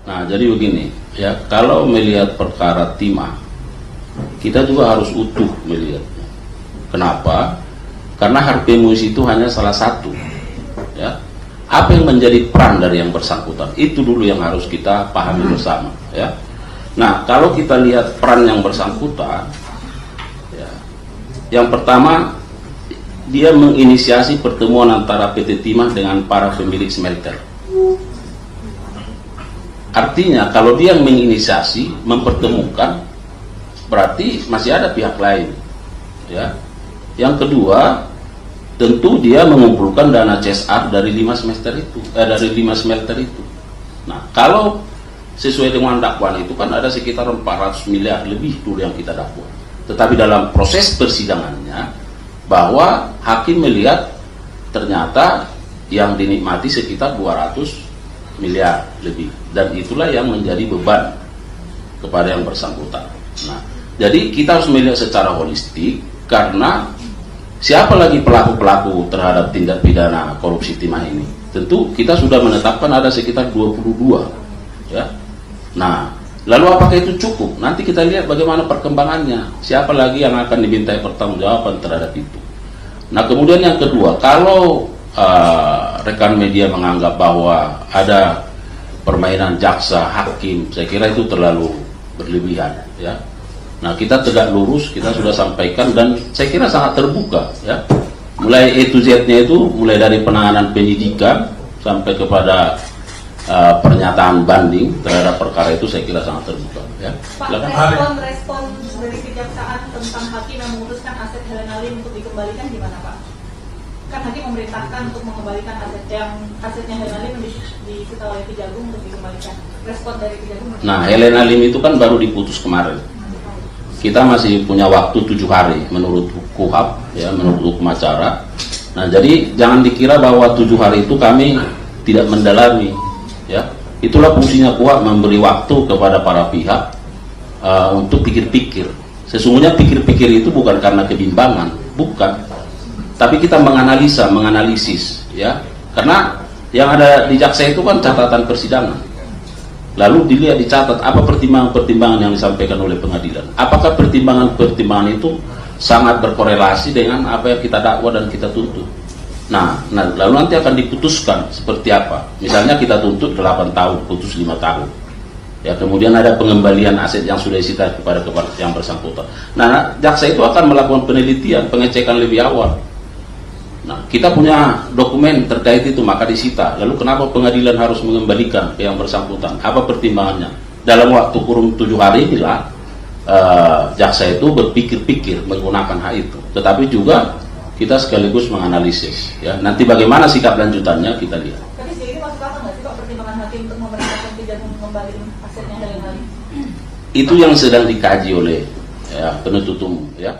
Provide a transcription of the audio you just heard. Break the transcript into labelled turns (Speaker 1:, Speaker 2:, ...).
Speaker 1: Nah, jadi begini, ya, kalau melihat perkara timah, kita juga harus utuh melihatnya. Kenapa? Karena Harvemus itu hanya salah satu. Ya. Apa yang menjadi peran dari yang bersangkutan? Itu dulu yang harus kita pahami bersama. Ya. Nah, kalau kita lihat peran yang bersangkutan, ya, yang pertama, dia menginisiasi pertemuan antara PT Timah dengan para pemilik smelter. Artinya kalau dia menginisiasi, mempertemukan, berarti masih ada pihak lain. Ya. Yang kedua, tentu dia mengumpulkan dana CSR dari 5 smelter itu. Nah, kalau sesuai dengan dakwaan itu kan ada sekitar 400 miliar lebih dulu yang kita dakwa. Tetapi dalam proses persidangannya, bahwa hakim melihat ternyata yang dinikmati sekitar 200 miliar lebih, dan itulah yang menjadi beban kepada yang bersangkutan. Nah, jadi kita harus melihat secara holistik, karena siapa lagi pelaku-pelaku terhadap tindak pidana korupsi timah ini? Tentu kita sudah menetapkan ada sekitar 22, ya. Nah, lalu apakah itu cukup? Nanti kita lihat bagaimana perkembangannya. Siapa lagi yang akan dimintai pertanggungjawaban terhadap itu? Nah, kemudian yang kedua, kalau rekan media menganggap bahwa ada permainan jaksa, hakim, saya kira itu terlalu berlebihan, ya. Nah, kita tegak lurus, kita sudah sampaikan, dan saya kira sangat terbuka, ya. Mulai A to Z-nya itu, mulai dari penanganan penyidikan sampai kepada pernyataan banding terhadap perkara itu, saya kira sangat terbuka, ya.
Speaker 2: Pak, respon dari kejaksaan tentang hakim yang memutuskan aset Helena Lim untuk dikembalikan gimana, Pak? Kan hakim memerintahkan untuk mengembalikan asetnya Helena Lim disita oleh Kejagung untuk dikembalikan. Respon dari Kejagung.
Speaker 1: Nah, Helena Lim itu kan baru diputus kemarin. Kita masih punya waktu 7 hari menurut KUHAP, ya, menurut hukum acara. Nah, jadi jangan dikira bahwa 7 hari itu kami tidak mendalami, ya. Itulah fungsinya KUHAP, memberi waktu kepada para pihak untuk pikir-pikir. Sesungguhnya pikir-pikir itu bukan karena kebimbangan, bukan. Tapi kita menganalisis, ya. Karena yang ada di jaksa itu kan catatan persidangan. Lalu dilihat, dicatat apa pertimbangan-pertimbangan yang disampaikan oleh pengadilan. Apakah pertimbangan-pertimbangan itu sangat berkorelasi dengan apa yang kita dakwa dan kita tuntut. Nah, lalu nanti akan diputuskan seperti apa. Misalnya kita tuntut 8 tahun, putus 5 tahun. Ya, kemudian ada pengembalian aset yang sudah disita kepada yang bersangkutan. Nah, jaksa itu akan melakukan penelitian, pengecekan lebih awal. Nah, kita punya dokumen terkait itu, maka disita. Lalu kenapa pengadilan harus mengembalikan ke yang bersangkutan? Apa pertimbangannya? Dalam waktu kurun 7 hari inilah jaksa itu berpikir-pikir menggunakan hak itu. Tetapi juga kita sekaligus menganalisis. Ya, nanti bagaimana sikap lanjutannya kita lihat.
Speaker 2: Tapi sejauh ini masuk akal nggak sih Pak pertimbangan hakim untuk memerintahkan Kejagung mengembalikan asetnya Helena Lim?
Speaker 1: Itu yang sedang dikaji oleh, ya, penuntut umum, ya.